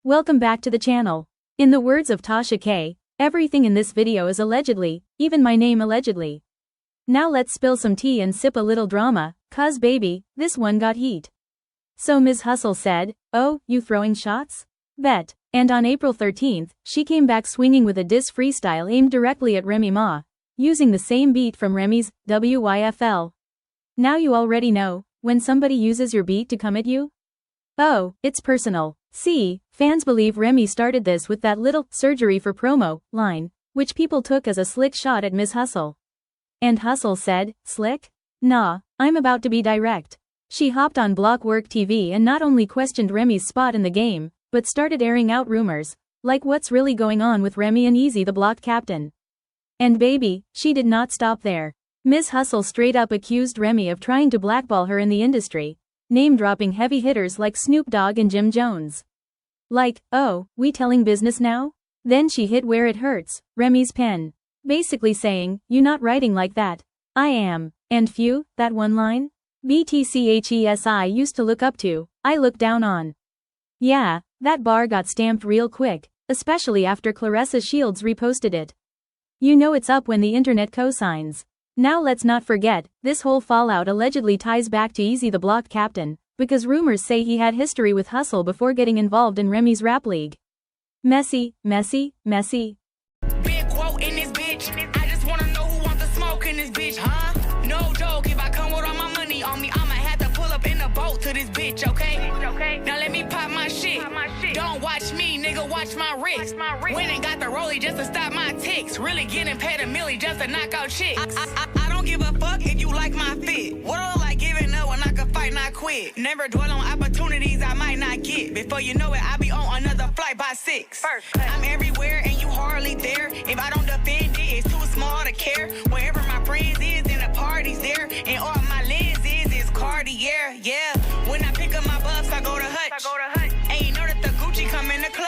Welcome back to the channel. In the words of Tasha K, everything in this video is allegedly, even my name allegedly. Now let's spill some tea and sip a little drama, cause baby, this one got heat. So Ms. Hustle said, "Oh, you throwing shots? Bet." And on April 13th, she came back swinging with a diss freestyle aimed directly at Remy Ma, using the same beat from Remy's WYFL. Now you already know, when somebody uses your beat to come at you? Oh, it's personal. See, fans believe Remy started this with that little "surgery for promo" line, which people took as a slick shot at Ms. Hustle. And Hustle said, "Slick? Nah, I'm about to be direct." She hopped on Blockwork TV and not only questioned Remy's spot in the game, but started airing out rumors, like what's really going on with Remy and Easy the Block Captain. And baby, she did not stop there. Ms. Hustle straight up accused Remy of trying to blackball her in the industry, name-dropping heavy hitters like Snoop Dogg and Jim Jones. Like, "Oh, we telling business now?" Then she hit where it hurts, Remy's pen. Basically saying, "You not writing like that. I am." And phew, that one line? BTCHES I used to look up to, I look down on. Yeah, that bar got stamped real quick, especially after Clarissa Shields reposted it. You know it's up when the internet cosigns. Now let's not forget, this whole fallout allegedly ties back to Easy the Block Captain, because rumors say he had history with Hustle before getting involved in Remy's rap league. Messy, messy, messy. Big quote in this bitch. I just wanna know who wants to smoke in this bitch, huh? No joke, if I come with all my money on me, I'ma have to pull up in a boat to this bitch, okay? Now let me pop my shit. Don't watch me, nigga, watch my wrist. Went and got the rollie just to stop my ticks. Really getting paid a milli just to knock out chicks. I don't give a fuck if you like my fit. What I like giving up when I can fight, not quit. Never dwell on opportunities I might not get. Before you know it, I'll be on another flight by 6. I'm everywhere and you hardly there. If I don't defend it, it's too small to care. Wherever my friends is and the party's there. And all my lenses is Cartier, yeah. When I pick up my buffs, I go to Hutch. And you know that the Gucci come in the clutch.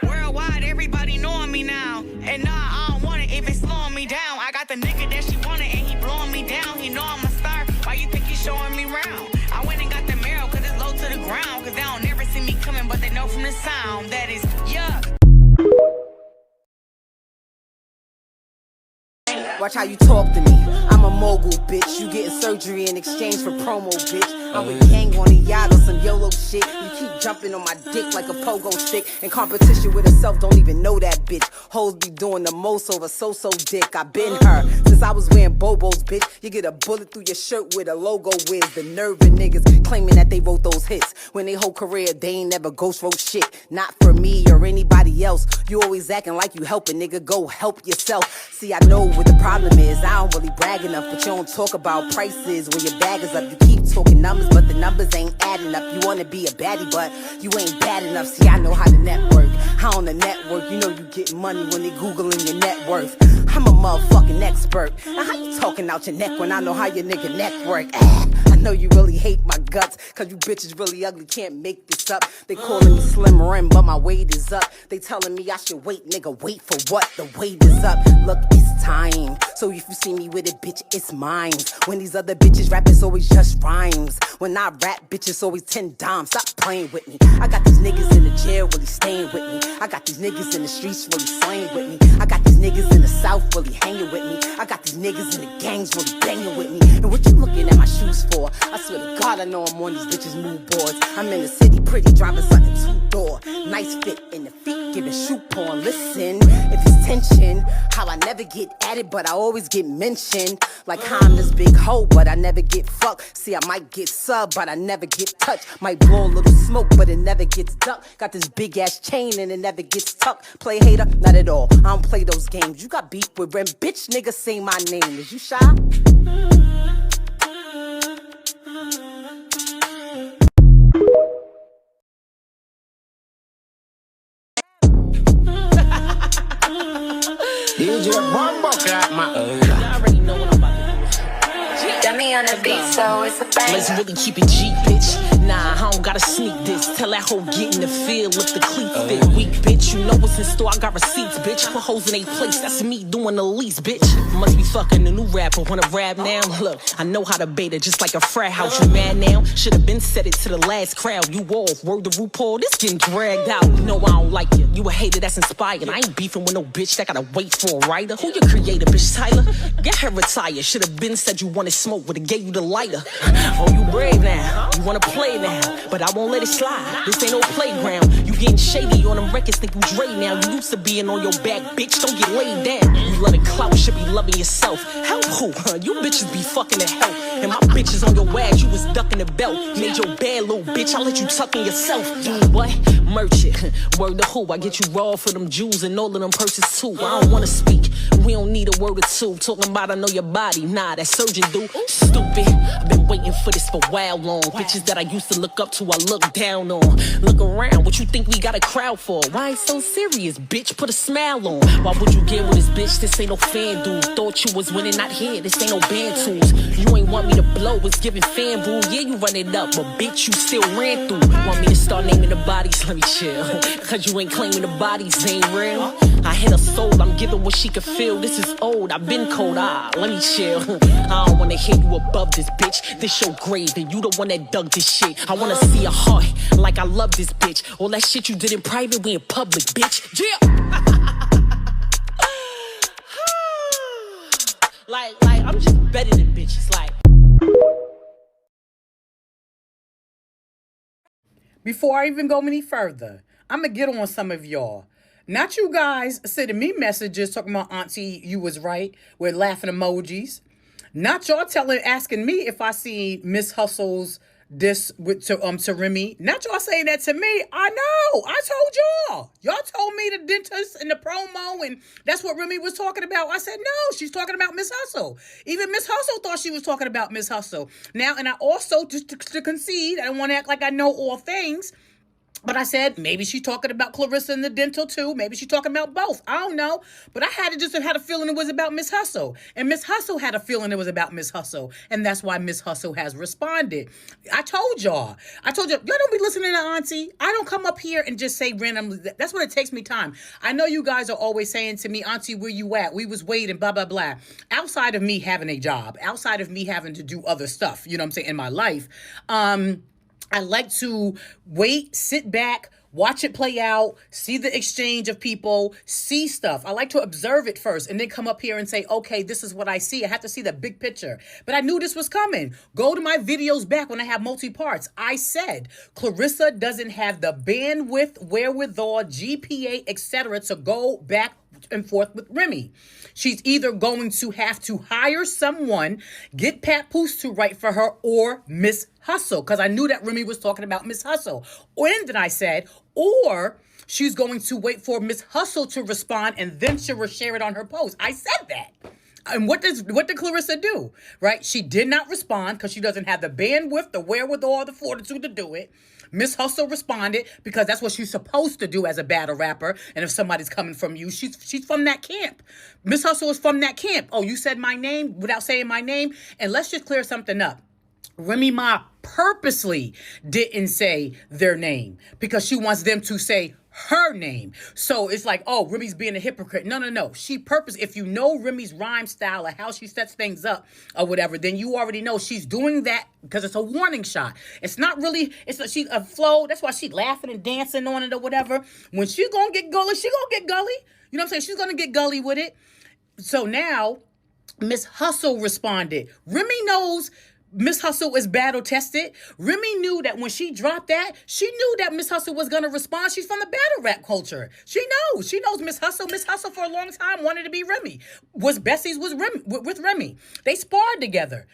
Worldwide, everybody knowing me now. And nah, I don't want it if it's slowing me down. I got the nigga that she wanted and he blowing me down. He know I'm a star, why you think he's showing me round? I went and got the marrow cause it's low to the ground. Cause they don't never see me coming, but they know from the sound that is yuck. Watch how you talk to me. I'm a mogul, bitch. You getting surgery in exchange for promo, bitch. I'm with gang on a yacht or some YOLO shit. You keep jumping on my dick like a pogo stick. In competition with herself, don't even know that bitch. Hoes be doing the most over so-so dick. I been her since I was wearing Bobos, bitch. You get a bullet through your shirt with a logo whiz. The nerve of niggas claiming that they wrote those hits. When they whole career, they ain't never ghost wrote shit. Not for me or anybody else. You always acting like you helping, nigga. Go help yourself. See, I know what the problem is. I don't really brag enough, but you don't talk about prices when your bag is up. You keep talking numbers, but the numbers ain't adding up. You wanna be a baddie, but you ain't bad enough. See, I know how to network. How on the network, you know you get money when they Googling your net worth. I'm a motherfucking expert. Now how you talking out your neck when I know how your nigga neck work? I know you really hate my guts, cause you bitches really ugly, can't make this up. They calling me Slim Rim, but my weight is up. They telling me I should wait, nigga, wait for what? The weight is up. Look, it's time. So if you see me with it, bitch, it's mine. When these other bitches rap, it's always just rhymes. When I rap, bitch, it's always 10 dimes. Stop playing with me. I got these niggas in the jail really staying with me. I got these niggas in the streets really slaying with me. I got these niggas in the south really hanging with me. I got these niggas in the gangs really banging with me. And what you looking at my shoes for? I swear to God, I know I'm on these bitches' mood boards. I'm in the city pretty, driving something two-door. Nice fit in the feet, giving shoe porn. Listen, if it's tension, how I never get at it, but I always get mentioned. Like how I'm this big hoe, but I never get fucked. See, I might get subbed, but I never get touched. Might blow a little smoke, but it never gets ducked. Got this big ass chain and it never gets tucked. Play hater? Not at all. I don't play those games. You got beef with Rem, bitch, nigga, say my name. Is you shy? DJ Bumbo clap my I already know what I'm about to do. Dummy on the beat, so it's a bang. Let's really keep it G, bitch. Nah, I don't gotta sneak this. Tell that hoe get in the field, lift the cleats fit. Weak bitch, you know what's in store, I got receipts, bitch. Put hoes in a place, that's me doing the least, bitch. Must be fucking the new rapper, wanna rap now? Look, I know how to bait it just like a frat house. You mad now? Should've been said it to the last crowd. You off, word to RuPaul, this getting dragged out. You know I don't like you, you a hater that's inspired. I ain't beefing with no bitch that gotta wait for a writer. Who you creator, bitch, Tyler? Get her retired. Should've been said you wanted smoke, would've gave you the lighter. Oh, you brave now, you wanna play now, but I won't let it slide. This ain't no playground. You getting shady on them records, think you Dre now. You used to being on your back, bitch, don't get laid down. You love the clout, should be loving yourself. Help who? You bitches be fucking the help. And my bitches on your ass, you was ducking the belt. Made your bad little bitch, I let you tuck in yourself. You what? Merchant. Word to who? I get you raw for them jewels and all of them purses too. I don't wanna speak, we don't need a word or two. Talking about I know your body, nah, that surgeon do. Stupid, I've been waiting for this for a while long. Bitches that I used to look up to, I look down on. Look around, what you think we got a crowd for? Why ain't so serious, bitch? Put a smile on. Why would you get with this bitch? This ain't no fan dude. Thought you was winning, not here. This ain't no band tools. You ain't want me to blow, it's giving fan boo. Yeah, you run it up, but bitch, you still ran through. Want me to start naming the bodies? Let me chill. Cause you ain't claiming the bodies ain't real. I hit her soul, I'm giving what she could feel. This is old, I've been cold, let me chill. I don't wanna hear you above this bitch. This your grave, and you the one that dug this shit. I wanna see a heart, like I love this bitch. All that shit you did in private, we in public, bitch. Yeah. like, I'm just better than bitches, like. Before I even go any further, I'm gonna get on some of y'all. Not you guys sending me messages talking about Auntie, you was right, with laughing emojis. Not y'all asking me if I see Miss Hustle's diss to Remy. Not y'all saying that to me. I know. I told y'all. Y'all told me the dentist and the promo, and that's what Remy was talking about. I said, no, she's talking about Miss Hustle. Even Miss Hustle thought she was talking about Miss Hustle. Now, and I also, just to concede, I don't want to act like I know all things, but I said, maybe she's talking about Clarissa and the dental too. Maybe she's talking about both. I don't know. But I had a feeling it was about Miss Hustle. And Miss Hustle had a feeling it was about Miss Hustle. And that's why Miss Hustle has responded. I told y'all, y'all don't be listening to Auntie. I don't come up here and just say random. That's what it takes me time. I know you guys are always saying to me, Auntie, where you at? We was waiting, blah, blah, blah. Outside of me having a job, outside of me having to do other stuff, you know what I'm saying, in my life, I like to wait, sit back, watch it play out, see the exchange of people, see stuff. I like to observe it first and then come up here and say, okay, this is what I see. I have to see the big picture. But I knew this was coming. Go to my videos back when I have multi-parts. I said Clarissa doesn't have the bandwidth, wherewithal, GPA, etc. to go back and forth with Remy. She's either going to have to hire someone, get Papoose to write for her, or Miss Hustle, because I knew that Remy was talking about Miss Hustle. And then I said, or she's going to wait for Miss Hustle to respond and then she will share it on her post. I said that. And what did Clarissa do? Right? She did not respond because she doesn't have the bandwidth, the wherewithal, the fortitude to do it. Miss Hustle responded because that's what she's supposed to do as a battle rapper. And if somebody's coming from you, she's from that camp. Miss Hustle is from that camp. Oh, you said my name without saying my name? And let's just clear something up. Remy Ma purposely didn't say their name because she wants them to say her name. So it's like, oh, Remy's being a hypocrite. No. She if you know Remy's rhyme style or how she sets things up or whatever, then you already know she's doing that because it's a warning shot. It's not really, she's a flow. That's why she's laughing and dancing on it or whatever. When she's going to get gully, she going to get gully. You know what I'm saying? She's going to get gully with it. So now Miss Hustle responded. Remy knows Miss Hustle is battle tested. Remy knew that when she dropped that, she knew that Miss Hustle was going to respond. She's from the battle rap culture. She knows Miss Hustle. Miss Hustle for a long time wanted to be Remy. Was besties with Remy. They sparred together.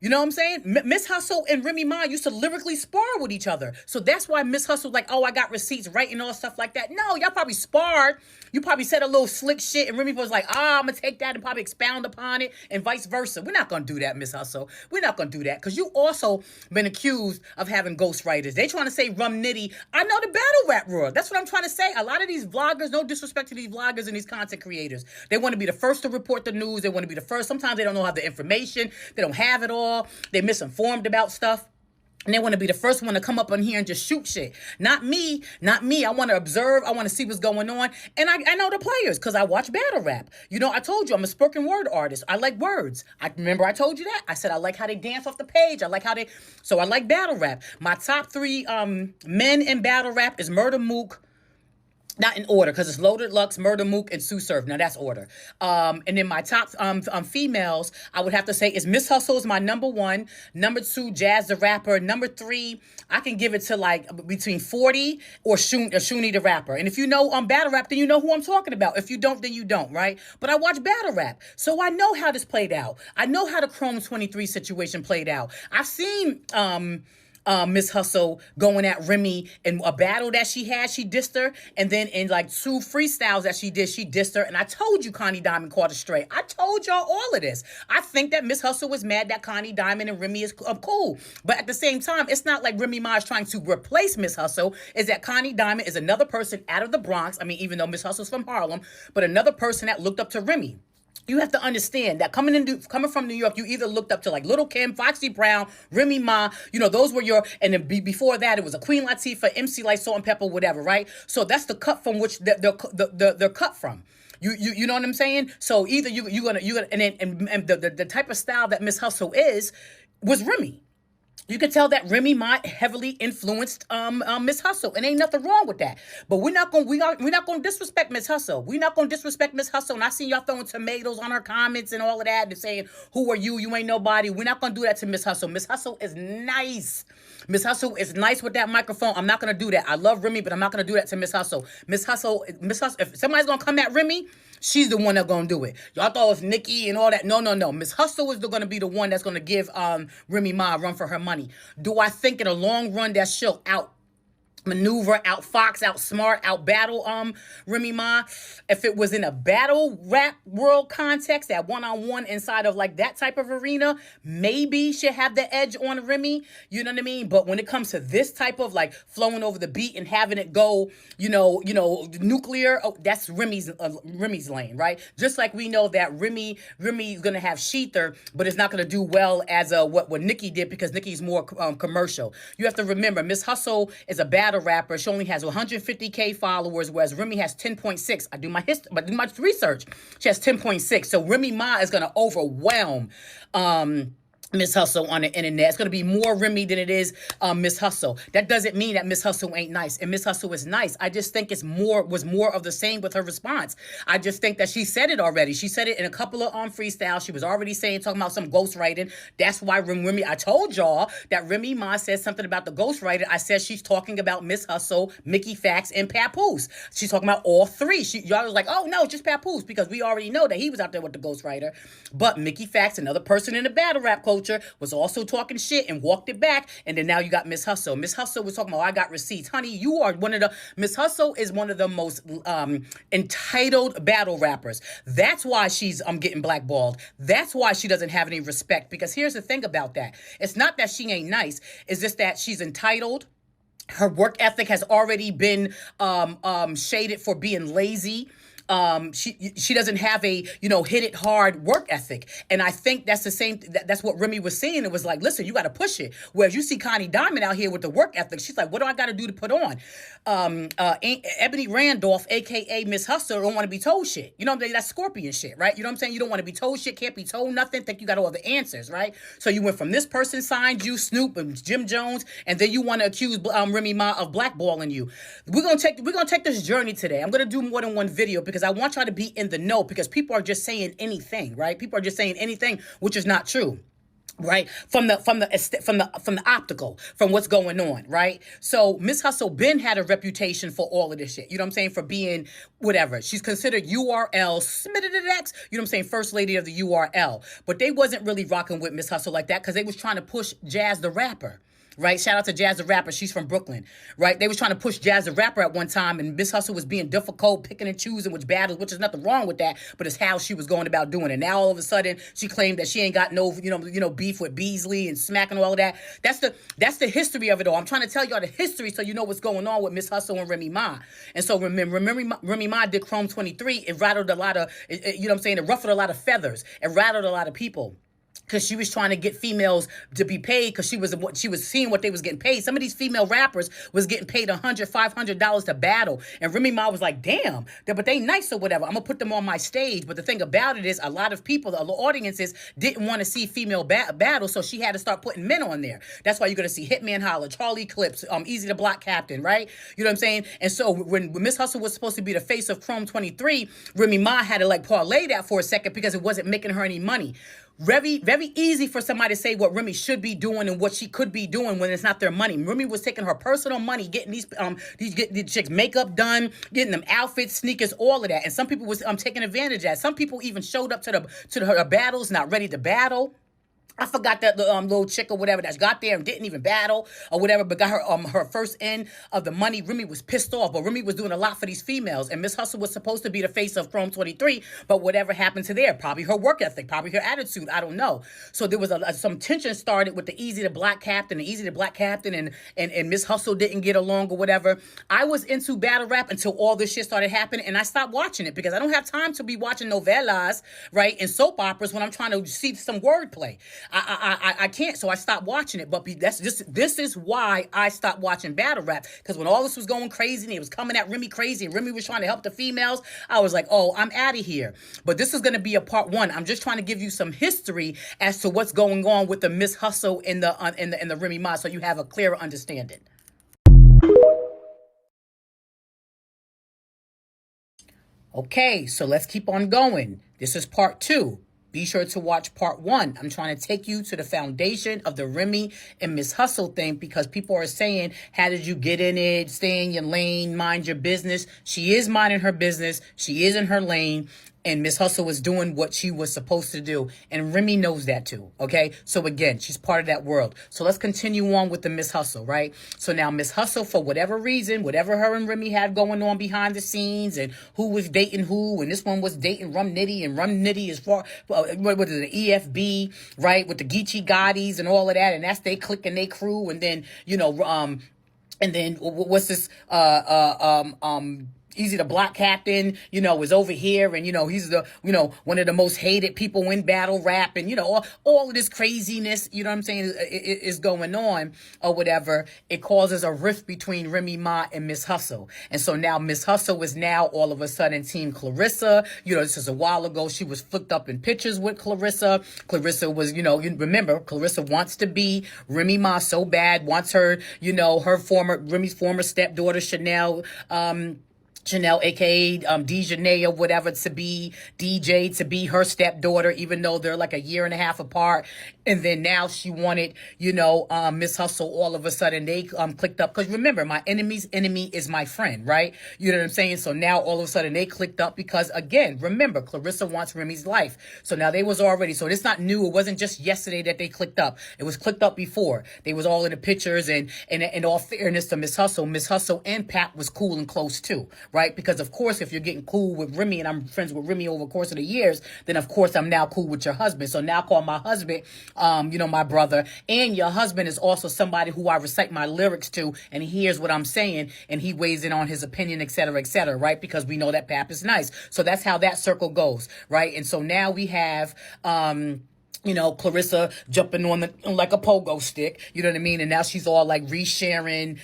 You know what I'm saying? Miss Hustle and Remy Ma used to lyrically spar with each other. So that's why Miss Hustle like, oh, I got receipts, writing all stuff like that. No, y'all probably sparred. You probably said a little slick shit and Remy was like, I'm going to take that and probably expound upon it and vice versa. We're not going to do that, Miss Hustle. We're not going to do that because you also been accused of having ghostwriters. They trying to say Rum Nitty. I know the battle rap world. That's what I'm trying to say. A lot of these vloggers, no disrespect to these vloggers and these content creators. They want to be the first to report the news. They want to be the first. Sometimes they don't know how the information. They don't have it all. They're misinformed about stuff. And they want to be the first one to come up on here and just shoot shit. Not me. I want to observe. I want to see what's going on. And I know the players because I watch battle rap. You know, I told you I'm a spoken word artist. I like words. I remember I told you that. I said I like how they dance off the page. So I like battle rap. My top 3 men in battle rap is Murder Mook. Not in order, because it's Loaded Lux, Murder Mook, and Sue Surf. Now, that's order. And then my top females, I would have to say, is Miss Hustle is my number 1. Number 2, Jazz the Rapper. Number 3, I can give it to, like, between 40 or Shuni the Rapper. And if you know battle rap, then you know who I'm talking about. If you don't, then you don't, right? But I watch battle rap, so I know how this played out. I know how the Chrome 23 situation played out. I've seen... Miss Hustle going at Remy in a battle that she had, she dissed her. And then in like 2 freestyles that she did, she dissed her. And I told you Connie Diamond caught her straight. I told y'all all of this. I think that Miss Hustle was mad that Connie Diamond and Remy is cool. But at the same time, it's not like Remy Ma is trying to replace Miss Hustle. Is that Connie Diamond is another person out of the Bronx. I mean, even though Miss Hustle's from Harlem, but another person that looked up to Remy. You have to understand that coming from New York, you either looked up to like Little Kim, Foxy Brown, Remy Ma, you know, those were your, and then before that, it was a Queen Latifah, MC Light, Salt and Pepper, whatever, right? So that's the cut from which they're cut from. You know what I'm saying? So either you're gonna, and the type of style that Miss Hustle was Remy. You can tell that Remy Ma heavily influenced Miss Hustle, and ain't nothing wrong with that. But we're not gonna disrespect Miss Hustle. We're not gonna disrespect Miss Hustle. And I seen y'all throwing tomatoes on her comments and all of that, and saying, "Who are you? You ain't nobody." We're not gonna do that to Miss Hustle. Miss Hustle is nice. Miss Hustle is nice with that microphone. I'm not gonna do that. I love Remy, but I'm not gonna do that to Miss Hustle. Miss Hustle. If somebody's gonna come at Remy, she's the one that's gonna do it. Y'all thought it was Nikki and all that. No. Miss Hustle is gonna be the one that's gonna give Remy Ma a run for her money. Do I think in a long run that she'll maneuver, outfox, outsmart, outbattle Remy Ma? If it was in a battle rap world context, that one-on-one inside of like that type of arena, maybe she'll have the edge on Remy, you know what I mean? But when it comes to this type of like flowing over the beat and having it go, you know, nuclear, that's Remy's lane, right? Just like we know that Remy's gonna have Sheether, but it's not gonna do well as what Nicki did, because Nicki's more commercial. You have to remember, Miss Hustle is a battle rapper. She only has 150K followers, whereas Remy has 10.6. I do my research. She has 10.6. So Remy Ma is gonna overwhelm Miss Hustle on the internet. It's going to be more Remy than it is Miss Hustle. That doesn't mean that Miss Hustle ain't nice. And Miss Hustle is nice. I just think was more of the same with her response. I just think that she said it already. She said it in a couple of freestyles. She was already talking about some ghostwriting. That's why Remy, I told y'all that Remy Ma said something about the ghostwriting. I said she's talking about Miss Hustle, Mickey Fax, and Papoose. She's talking about all 3. Y'all was like, oh no, just Papoose, because we already know that he was out there with the ghostwriter. But Mickey Fax, another person in the battle rap culture, was also talking shit and walked it back. And then now you got Miss Hustle. Miss Hustle was talking about, I got receipts. Honey, Miss Hustle is one of the most entitled battle rappers. That's why she's getting blackballed. That's why she doesn't have any respect. Because here's the thing about that. It's not that she ain't nice. It's just that she's entitled. Her work ethic has already been shaded for being lazy. She doesn't have a, hit it hard work ethic. And I think that's the same, that's what Remy was saying. It was like, listen, you got to push it. Whereas you see Connie Diamond out here with the work ethic. She's like, what do I got to do to put on? Ebony Randolph, AKA Miss Hustler, don't want to be told shit. You know, that's Scorpion shit, right? You know what I'm saying? You don't want to be told shit, can't be told nothing, think you got all the answers, right? So you went from this person signed you, Snoop and Jim Jones, and then you want to accuse Remy Ma of blackballing you. We're gonna take this journey today. I'm gonna do more than one video because I want y'all to be in the know, because people are just saying anything, right? People are just saying anything, which is not true. Right? From the optical, from what's going on, right? So Miss Hustle Ben had a reputation for all of this shit. You know what I'm saying? For being whatever. She's considered URL, submitted it X, you know what I'm saying? First lady of the URL. But they wasn't really rocking with Miss Hustle like that because they was trying to push Jazz the Rapper. Right? Shout out to Jazz the Rapper. She's from Brooklyn. Right? They was trying to push Jazz the Rapper at one time, and Miss Hustle was being difficult, picking and choosing which battles, which is nothing wrong with that, but it's how she was going about doing it. Now all of a sudden she claimed that she ain't got no, beef with Beasley and Smack and all of that. That's the history of it all. I'm trying to tell y'all the history so you know what's going on with Miss Hustle and Remy Ma. And so remember, Remy Ma did Chrome 23. It rattled a lot of, it ruffled a lot of feathers. It rattled a lot of people. because she was trying to get females to be paid because she was seeing what they was getting paid. Some of these female rappers was getting paid $100, $500 to battle. And Remy Ma was like, damn, but they nice or whatever. I'm going to put them on my stage. But the thing about it is a lot of people, the audiences didn't want to see female battle, so she had to start putting men on there. That's why you're going to see Hitman Holla, Charlie Clips, Easy the Block Captain, right? You know what I'm saying? And so when Miss Hustle was supposed to be the face of Chrome 23, Remy Ma had to like parlay that for a second because it wasn't making her any money. Very, very easy for somebody to say what Remy should be doing and what she could be doing when it's not their money. Remy was taking her personal money, getting these chicks makeup done, getting them outfits, sneakers, all of that. And some people was taking advantage of that. Some people even showed up to her battles not ready to battle. I forgot that the little chick or whatever that got there and didn't even battle or whatever, but got her first end of the money. Remy was pissed off, but Remy was doing a lot for these females. And Miss Hustle was supposed to be the face of Chrome 23, but whatever happened to there, probably her work ethic, probably her attitude, I don't know. So there was some tension started with the Easy the Black Captain, and Miss Hustle didn't get along or whatever. I was into battle rap until all this shit started happening, and I stopped watching it because I don't have time to be watching novellas, right, and soap operas when I'm trying to see some wordplay. I can't, so I stopped watching it. But this is why I stopped watching battle rap, because when all this was going crazy and it was coming at Remy crazy and Remy was trying to help the females, I was like, oh, I'm out of here. But this is going to be a part one. I'm just trying to give you some history as to what's going on with the Miss Hustle and the Remy Ma, so you have a clearer understanding. Okay, so let's keep on going. This is part two. Be sure to watch part one. I'm trying to take you to the foundation of the Remy and Miss Hustle thing, because people are saying, how did you get in it? Stay in your lane, mind your business. She is minding her business. She is in her lane. And Miss Hustle was doing what she was supposed to do. And Remy knows that too, okay? So again, she's part of that world. So let's continue on with the Miss Hustle, right? So now Miss Hustle, for whatever reason, whatever her and Remy had going on behind the scenes, and who was dating who, and this one was dating Rum Nitty, and Rum Nitty is what was it, the EFB, right? With the Geechee Gottis and all of that, and that's they clique and they crew, and then, and then what's this, Easy the Block Captain, is over here, and, he's the, one of the most hated people in battle rap, and, all of this craziness, what I'm saying, is going on, or whatever. It causes a rift between Remy Ma and Miss Hustle. And so now Miss Hustle is now all of a sudden Team Clarissa. This is a while ago. She was flipped up in pictures with Clarissa. Clarissa was, remember, Clarissa wants to be Remy Ma so bad, wants her, Remy's former stepdaughter, Chanel, aka Dejanay or whatever, to be DJ, to be her stepdaughter, even though they're like a year and a half apart. And then now she wanted, Miss Hustle. All of a sudden they clicked up, because remember, my enemy's enemy is my friend, right? You know what I'm saying? So now all of a sudden they clicked up because, again, remember, Clarissa wants Remy's life. So now they was already, so it's not new. It wasn't just yesterday that they clicked up. It was clicked up before. They was all in the pictures, and in all fairness to Miss Hustle and Pat was cool and close too, right? Because of course, if you're getting cool with Remy, and I'm friends with Remy over the course of the years, then of course I'm now cool with your husband. So now call my husband, my brother, and your husband is also somebody who I recite my lyrics to, and he hears what I'm saying, and he weighs in on his opinion, et cetera, right? Because we know that Pap is nice. So that's how that circle goes, right? And so now we have, Clarissa jumping on like a pogo stick, you know what I mean? And now she's all like resharing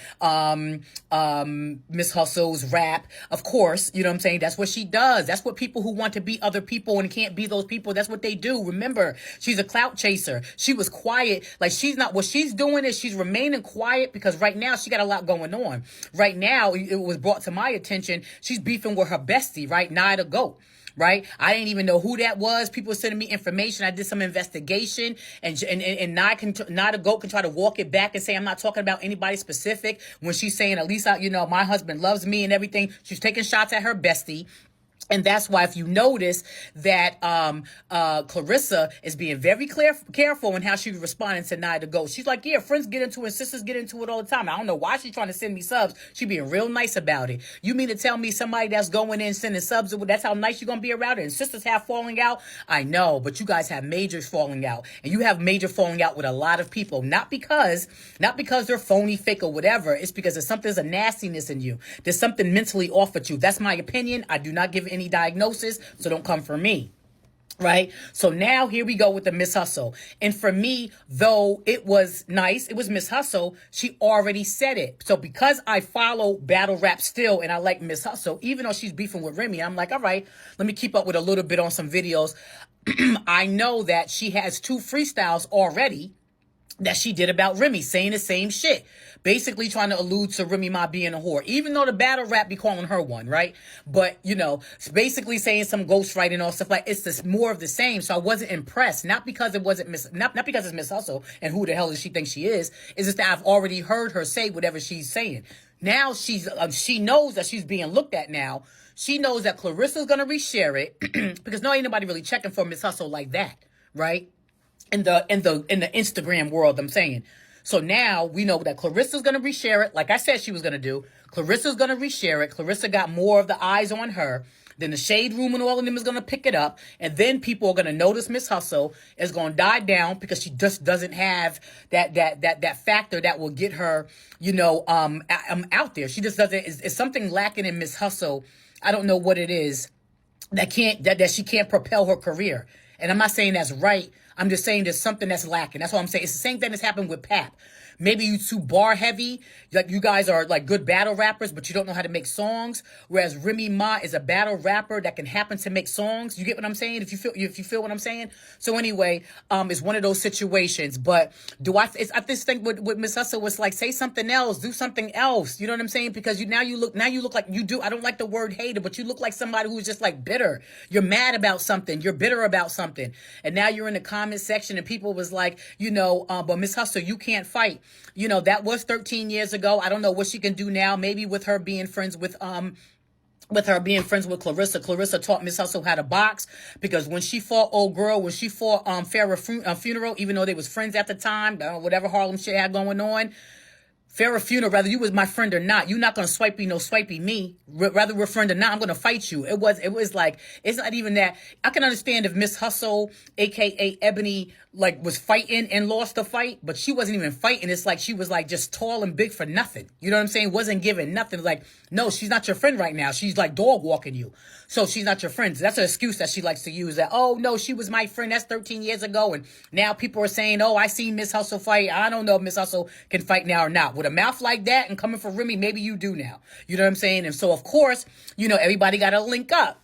Miss Hustle's rap. Of course, you know what I'm saying? That's what she does. That's what people who want to be other people and can't be those people, that's what they do. Remember, she's a clout chaser. She was quiet. Like, she's not, what she's doing is she's remaining quiet because right now she got a lot going on. Right now, it was brought to my attention, she's beefing with her bestie, right? Nia the Goat. Right? I didn't even know who that was. People sending me information. I did some investigation, and Nia the Goat can try to walk it back and say I'm not talking about anybody specific when she's saying, at least my husband loves me and everything. She's taking shots at her bestie. And that's why, if you notice that Clarissa is being very careful in how she's responding to Nia the Goat. She's like, yeah, friends get into it, sisters get into it all the time. I don't know why she's trying to send me subs. She being real nice about it. You mean to tell me somebody that's going in sending subs, that's how nice you're going to be around her? And sisters have falling out? I know, but you guys have major falling out. And you have major falling out with a lot of people. Not because they're phony, fake, or whatever. It's because there's a nastiness in you. There's something mentally off with you. That's my opinion. I do not give any diagnosis, so don't come for me. Right? So now here we go with the Miss Hustle. And for me, though it was nice, it was Miss Hustle, she already said it. So because I follow battle rap still and I like Miss Hustle, even though she's beefing with Remy, I'm like, all right, let me keep up with a little bit on some videos. I know that she has 2 freestyles already that she did about Remy, saying the same shit. Basically trying to allude to Remy Ma being a whore. Even though the battle rap be calling her one, right? But, you know, it's basically saying some ghostwriting and all stuff like it's just more of the same. So I wasn't impressed. Not because it wasn't not because it's Miss Hustle and who the hell does she think she is. It's just that I've already heard her say whatever she's saying. Now she knows that she's being looked at now. She knows that Clarissa's gonna reshare it because no, ain't nobody really checking for Miss Hustle like that, right? In the Instagram world, I'm saying. So now we know that Clarissa's gonna reshare it, like I said she was gonna do. Clarissa's gonna reshare it. Clarissa got more of the eyes on her. Then the shade room and all of them is gonna pick it up, and then people are gonna notice Miss Hustle is gonna die down because she just doesn't have that factor that will get her, you know, out there. She just doesn't. It's something lacking in Miss Hustle. I don't know what it is that she can't propel her career. And I'm not saying that's right. I'm just saying there's something that's lacking. That's what I'm saying. It's the same thing that's happened with Pap. Maybe you too bar heavy. Like you guys are like good battle rappers, but you don't know how to make songs. Whereas Remy Ma is a battle rapper that can happen to make songs. You get what I'm saying? If you feel what I'm saying. So anyway, it's one of those situations. But I just think with Miss Hustle was like, say something else, do something else. You know what I'm saying? Because you look like you do. I don't like the word hater, but you look like somebody who's just like bitter. You're mad about something. You're bitter about something. And now you're in the comment section and people was like, you know, but Miss Hustle, you can't fight. You know, that was 13 years ago. I don't know what she can do now. Maybe with her being friends with Clarissa. Clarissa taught Miss Hustle how to box because when she fought when she fought Farrah Funeral, even though they was friends at the time, whatever Harlem shit had going on, Farrah Funeral, whether you was my friend or not, you're not going to swipey me. Whether we're friend or not, I'm going to fight you. It was like, it's not even that. I can understand if Miss Hustle, aka Ebony, like was fighting and lost the fight, but she wasn't even fighting. It's like she was like just tall and big for nothing. You know what I'm saying? Wasn't giving nothing. Like, no, she's not your friend right now. She's like dog walking you. So she's not your friend. So that's an excuse that she likes to use, that, oh, no, she was my friend. That's 13 years ago. And now people are saying, oh, I seen Miss Hustle fight. I don't know if Miss Hustle can fight now or not. With a mouth like that and coming for Remy, maybe you do now. You know what I'm saying? And so, of course, you know, everybody got to link up.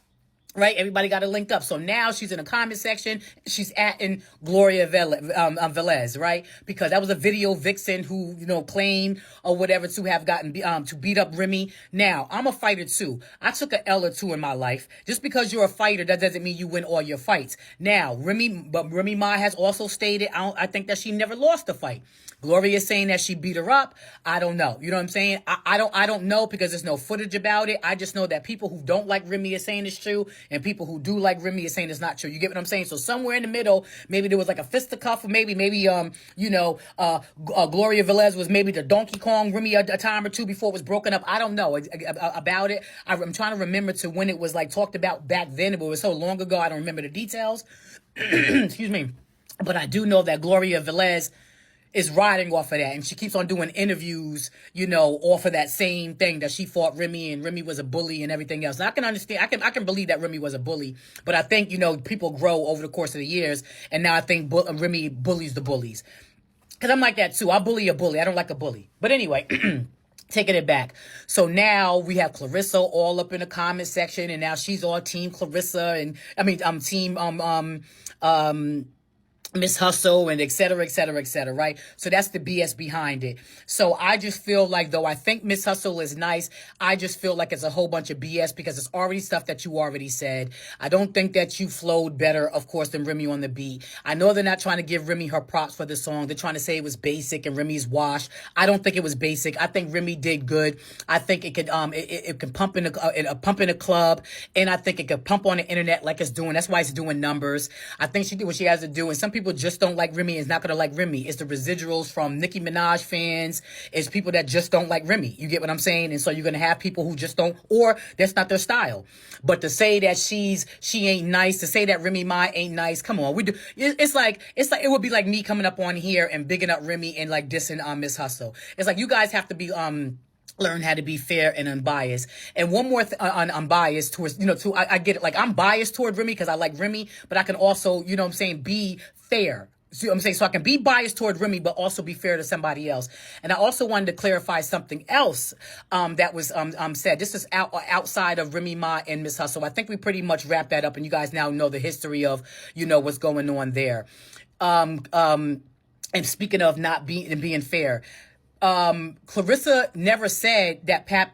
Right? Everybody got to link up. So now she's in the comment section. She's atting Gloria Velez, right? Because that was a video vixen who, you know, claimed or whatever to have gotten, to beat up Remy. Now, I'm a fighter too. I took a L or two in my life. Just because you're a fighter, that doesn't mean you win all your fights. Now, Remy Ma has also stated, I think that she never lost a fight. Gloria is saying that she beat her up. I don't know. You know what I'm saying? I don't know because there's no footage about it. I just know that people who don't like Remy are saying it's true, and people who do like Remy are saying it's not true. You get what I'm saying? So somewhere in the middle, maybe there was like a fisticuff, or maybe Gloria Velez was maybe the Donkey Kong Remy a time or two before it was broken up. I don't know about it. I'm trying to remember to when it was like talked about back then, but it was so long ago I don't remember the details. Excuse me. But I do know that Gloria Velez is riding off of that, and she keeps on doing interviews, you know, off of that same thing that she fought Remy and Remy was a bully and everything else. And I can understand, I can believe that Remy was a bully, but I think, you know, people grow over the course of the years, and now I think Remy bullies the bullies. Because I'm like that too. I bully a bully. I don't like a bully. But anyway, taking it back. So now we have Clarissa all up in the comment section, and now she's all team Clarissa, and team Miss Hustle and et cetera, right? So that's the BS behind it. So I just feel like, though I think Miss Hustle is nice, I just feel like it's a whole bunch of BS because it's already stuff that you already said. I don't think that you flowed better, of course, than Remy on the beat. I know they're not trying to give Remy her props for the song. They're trying to say it was basic and Remy's washed. I don't think it was basic. I think Remy did good. I think it could it can pump in a club, and I think it could pump on the internet like it's doing. That's why it's doing numbers. I think she did what she has to do, and some people just don't like Remy and is not going to like Remy. It's the residuals from Nicki Minaj fans. It's people that just don't like Remy. You get what I'm saying? And so you're going to have people who just don't, or that's not their style. But to say that she ain't nice, to say that Remy Ma ain't nice, come on. It's like it would be like me coming up on here and bigging up Remy and like dissing Miss Hustle. It's like you guys have to be Learn how to be fair and unbiased. And one more on unbiased towards, I get it. Like, I'm biased toward Remy because I like Remy, but I can also, be fair. See what I'm saying? So I can be biased toward Remy, but also be fair to somebody else. And I also wanted to clarify something else that was said. This is outside of Remy Ma and Miss Hustle. I think we pretty much wrapped that up, and you guys now know the history of, what's going on there. And speaking of not being fair, Clarissa never said that Pap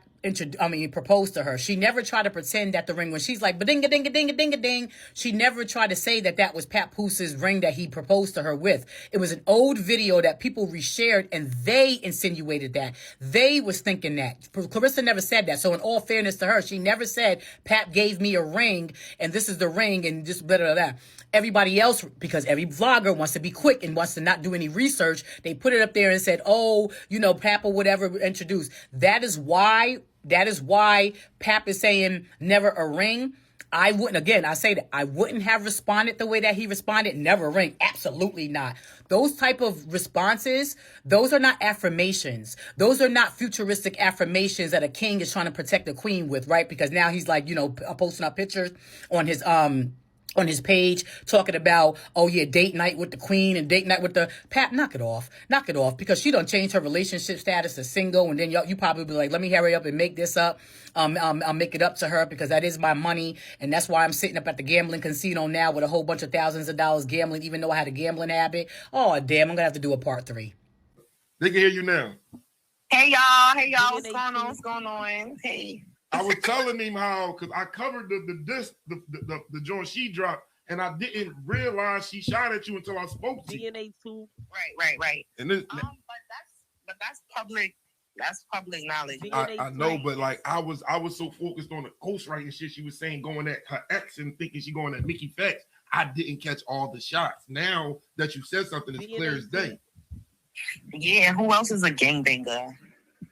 proposed to her. She never tried to pretend that the ring, when she's like, ba-ding, ding, ding, ding, ding, she never tried to say that was Pat Poose's ring that he proposed to her with. It was an old video that people reshared, and they insinuated that. They was thinking that. Clarissa never said that. So in all fairness to her, she never said, Pat gave me a ring, and this is the ring, and just blah, blah, blah. Everybody else, because every vlogger wants to be quick and wants to not do any research, they put it up there and said, Pap or whatever introduced. That is why Pap is saying never a ring. I wouldn't have responded the way that he responded. Never a ring. Absolutely not. Those type of responses, those are not affirmations. Those are not futuristic affirmations that a king is trying to protect the queen with, right? Because now he's like, posting up pictures on his page talking about, date night with the queen and date night with the Pap. Knock it off, because she done changed her relationship status to single, and then you probably be like, let me hurry up and make this up. I'll make it up to her because that is my money, and that's why I'm sitting up at the gambling casino now with a whole bunch of thousands of dollars gambling, even though I had a gambling habit. Oh damn, I'm gonna have to do a part 3. They can hear you now. Hey y'all, what's going on? Hey. I was telling him how, because I covered the joint she dropped, and I didn't realize she shot at you until I spoke to you. DNA too. Right. And this, but that's public. That's public knowledge. I know, but like I was so focused on the ghostwriting shit she was saying, going at her ex and thinking she going at Mickey Facts. I didn't catch all the shots. Now that you said something, it's clear as day. Yeah, who else is a gangbanger?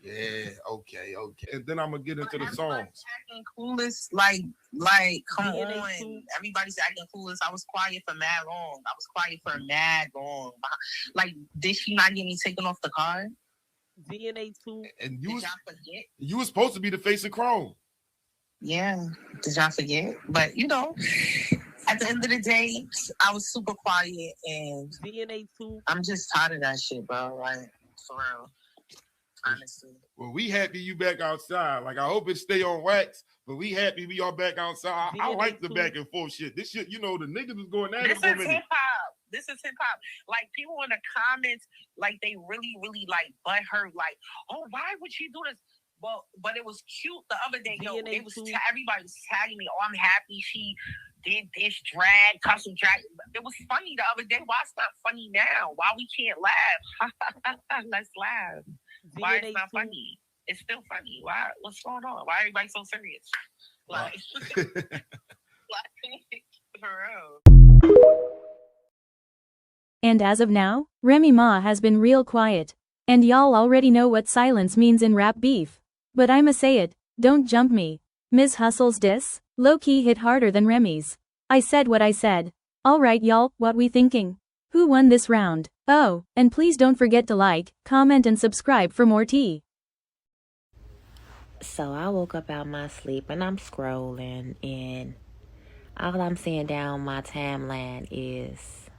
Yeah, okay. And then I'm gonna get into the songs. Acting clueless, like, come on. Everybody's acting clueless. I was quiet for mad long. Like, did she not get me taken off the card? DNA too. And did y'all forget? You were supposed to be the face of Chrome. Yeah, did y'all forget? But at the end of the day, I was super quiet, and DNA too. I'm just tired of that shit, bro. Like, for real. Honestly. Well, we happy you back outside. Like, I hope it stay on wax, but we happy we all back outside. I like the back and forth shit. This shit, the niggas was going at it for a minute. This is hip hop. Like, people in the comments, like, they really, really like butt hurt. Like, oh, why would she do this? Well, but it was cute the other day. It was everybody was tagging me. Oh, I'm happy she did this custom drag. It was funny the other day. Why it's not funny now? Why we can't laugh? Let's laugh. Why it's not funny? It's still funny. Why? What's going on? Why everybody so serious? Like, for real. And as of now, Remy Ma has been real quiet. And y'all already know what silence means in rap beef. But I'ma say it, don't jump me. Ms. Hustle's diss, low-key hit harder than Remy's. I said what I said. Alright y'all, what we thinking? Who won this round? Oh, and please don't forget to like, comment and subscribe for more tea. So I woke up out my sleep and I'm scrolling, and all I'm seeing down my timeline is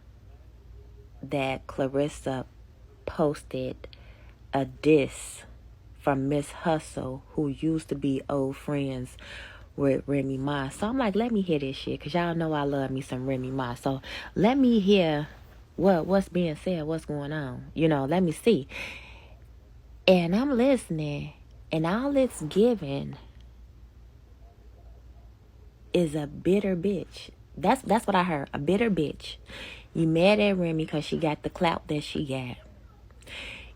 that Clarissa posted a diss from Miss Hustle, who used to be old friends with Remy Ma. So I'm like, let me hear this shit, because y'all know I love me some Remy Ma. So let me hear what's being said, what's going on. Let me see. And I'm listening, and all it's giving is a bitter bitch. That's what I heard, a bitter bitch. You mad at Remy because she got the clout that she got.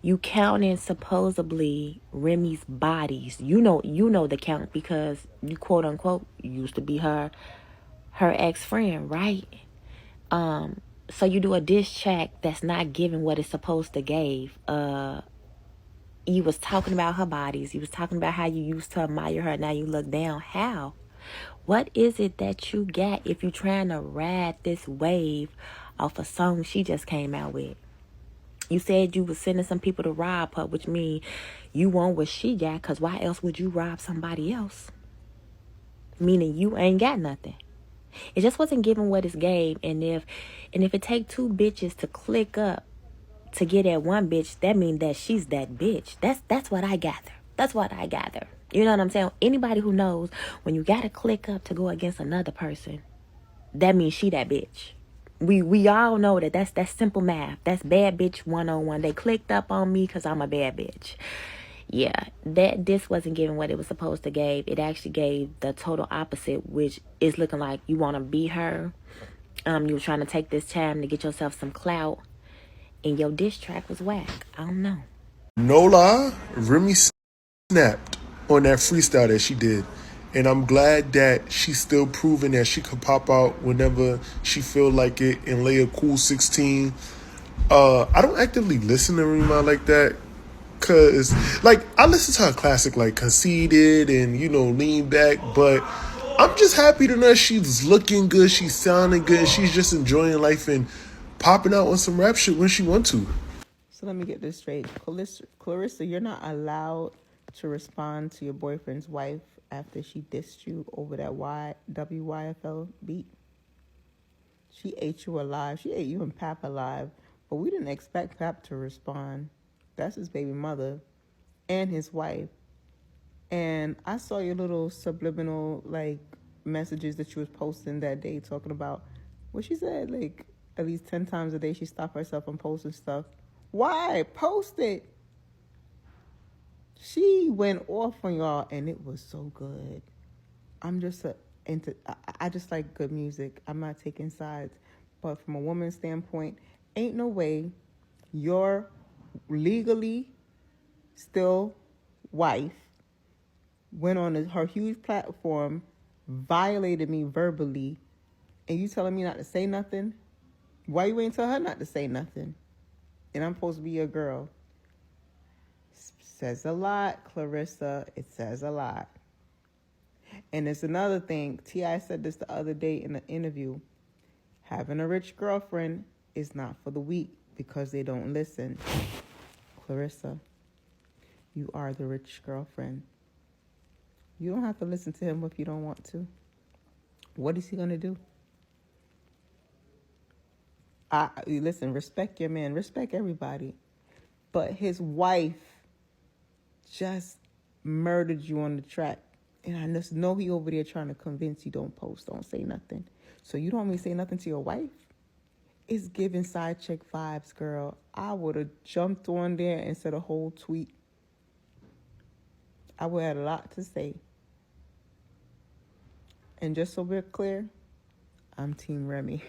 You counting supposedly Remy's bodies. You know the count, because you quote unquote used to be her ex-friend, right? So you do a diss track that's not giving what it's supposed to give. You was talking about her bodies. You was talking about how you used to admire her. Now you look down. How? What is it that you got if you trying to ride this wave off a song she just came out with? You said you was sending some people to rob her, which means you want what she got, because why else would you rob somebody else? Meaning you ain't got nothing. It just wasn't given what it's gave. And if it take two bitches to click up to get at one bitch, that means that she's that bitch. That's what I gather. That's what I gather. You know what I'm saying? Anybody who knows when you gotta click up to go against another person, that means she that bitch. We all know that's simple math. That's bad bitch 101. They clicked up on me because I'm a bad bitch. Yeah, this wasn't giving what it was supposed to give. It actually gave the total opposite, which is looking like you want to be her. You were trying to take this time to get yourself some clout, and your diss track was whack. I don't know. No lie, Remy snapped on that freestyle that she did. And I'm glad that she's still proving that she could pop out whenever she feel like it and lay a cool 16. I don't actively listen to Remy like that. Cause like I listen to her classic like Conceited and Lean Back, but I'm just happy to know she's looking good, she's sounding good, and she's just enjoying life and popping out on some rap shit when she want to. So let me get this straight. Clarissa, you're not allowed to respond to your boyfriend's wife after she dissed you over that WYFL beat. She ate you alive. She ate you and Pap alive. But we didn't expect Pap to respond. That's his baby mother and his wife. And I saw your little subliminal messages that you was posting that day talking about what she said, at least 10 times a day she stopped herself from posting stuff. Why? Post it. She went off on y'all and it was so good. I just like good music. I'm not taking sides. But from a woman's standpoint, ain't no way your legally still wife went on her huge platform, violated me verbally, and you telling me not to say nothing? Why you ain't tell her not to say nothing? And I'm supposed to be your girl. Says a lot, Clarissa. It says a lot. And it's another thing. T.I. said this the other day in an interview. Having a rich girlfriend is not for the weak because they don't listen. Clarissa, you are the rich girlfriend. You don't have to listen to him if you don't want to. What is he going to do? Listen, respect your man. Respect everybody. But his wife just murdered you on the track. And I just know he over there trying to convince you don't post, don't say nothing. So you don't want me to say nothing to your wife? It's giving side chick vibes, girl. I would have jumped on there and said a whole tweet. I would have had a lot to say. And just so we're clear, I'm Team Remy.